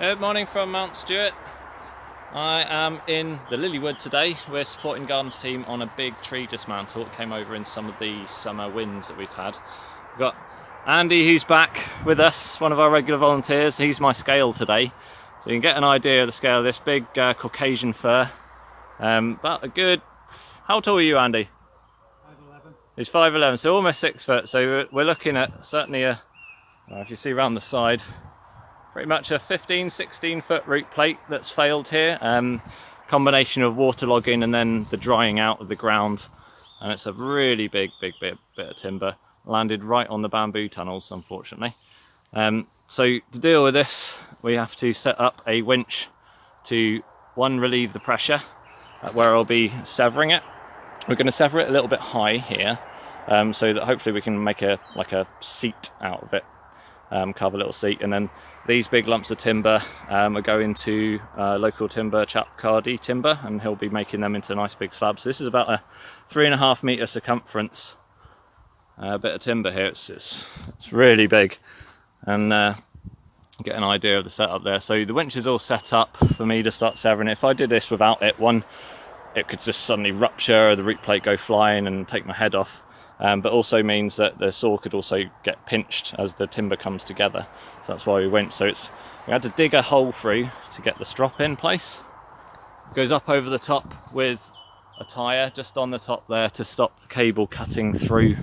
Good morning from Mount Stewart. I am in the Lilywood today. We're supporting Gardens team on a big tree dismantle. It came over in some of the summer winds that we've had. We've got Andy, who's back with us, one of our regular volunteers. He's my scale today, so you can get an idea of the scale of this big Caucasian fir. About a good, how tall are you, Andy? 5'11". He's 5'11", so almost 6 foot. So we're looking at certainly a, if you see around the side, pretty much a 15-16 foot root plate that's failed here. Combination of waterlogging and then the drying out of the ground, and it's a really big bit of timber landed right on the bamboo tunnels, unfortunately. So to deal with this, we have to set up a winch to relieve the pressure where I'll be severing it. We're going to sever it a little bit high here, so that hopefully we can make a seat out of it. Carve a little seat, and then these big lumps of timber are going to local timber chap Cardi Timber, and he'll be making them into nice big slabs. This is about a 3.5 metre circumference bit of timber here. It's really big, and get an idea of the setup there. So the winch is all set up for me to start severing it. If I did this without it, it could just suddenly rupture, the root plate go flying and take my head off. But also means that the saw could also get pinched as the timber comes together. So that's why we went. So we had to dig a hole through to get the strop in place. It goes up over the top with a tyre just on the top there to stop the cable cutting through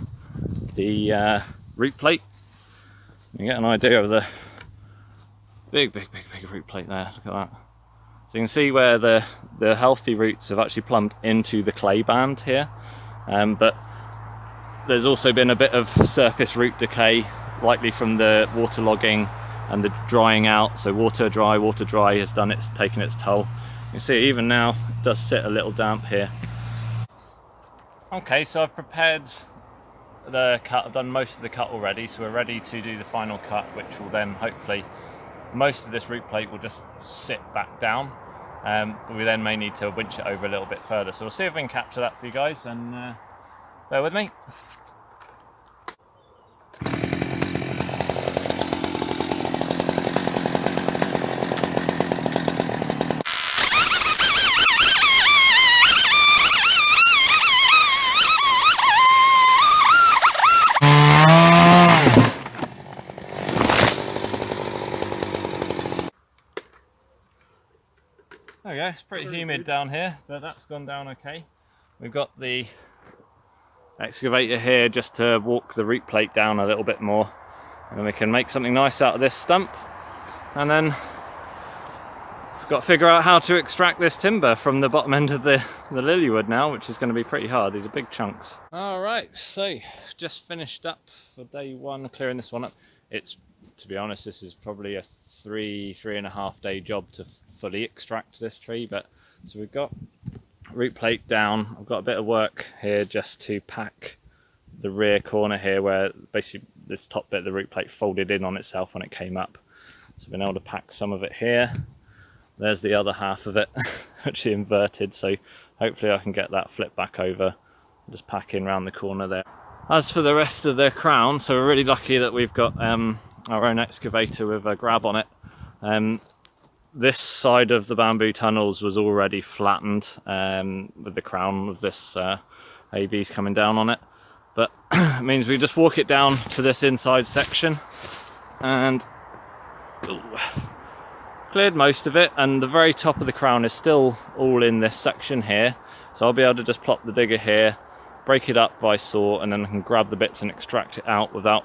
the root plate. You get an idea of the big root plate there. Look at that. So you can see where the healthy roots have actually plumbed into the clay band here. But there's also been a bit of surface root decay, likely from the waterlogging and the drying out. So water dry has taken its toll. You can see even now it does sit a little damp here. Okay, so I've prepared the cut. I've done most of the cut already, so we're ready to do the final cut, which will then hopefully, most of this root plate will just sit back down. But we then may need to winch it over a little bit further. So we'll see if we can capture that for you guys, and bear with me. There we go, it's pretty humid down here, but that's gone down okay. We've got the excavator here just to walk the root plate down a little bit more, and then we can make something nice out of this stump. And then we've got to figure out how to extract this timber from the bottom end of the Lilywood now, which is going to be pretty hard. These are big chunks. Alright, so just finished up for day one, clearing this one up. To be honest, this is probably a 3.5 day job to fully extract this tree, but so we've got root plate down. I've got a bit of work here just to pack the rear corner here, where basically this top bit of the root plate folded in on itself when it came up. So I've been able to pack some of it here. There's the other half of it, actually inverted, so hopefully I can get that flipped back over and just pack in around the corner there. As for the rest of the crown, so we're really lucky that we've got our own excavator with a grab on it. This side of the bamboo tunnels was already flattened with the crown of this ABs coming down on it, but it means we just walk it down to this inside section, and cleared most of it, and the very top of the crown is still all in this section here, so I'll be able to just plop the digger here, break it up by saw, and then I can grab the bits and extract it out without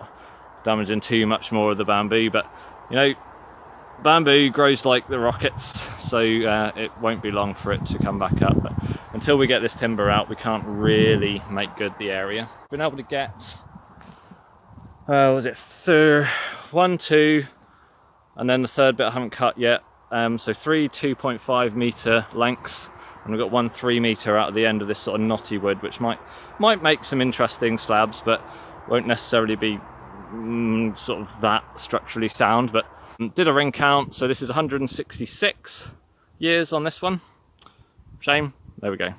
damaging too much more of the bamboo. But you know, bamboo grows like the rockets, so it won't be long for it to come back up. But until we get this timber out, we can't really make good the area. Been able to get was it 1, 2, and then the third bit I haven't cut yet. So 3 2.5 metre lengths, and we've got 1 3 metre out of the end of this sort of knotty wood, which might make some interesting slabs, but won't necessarily be sort of that structurally sound. But did a ring count, so this is 166 years on this one. Shame. There we go.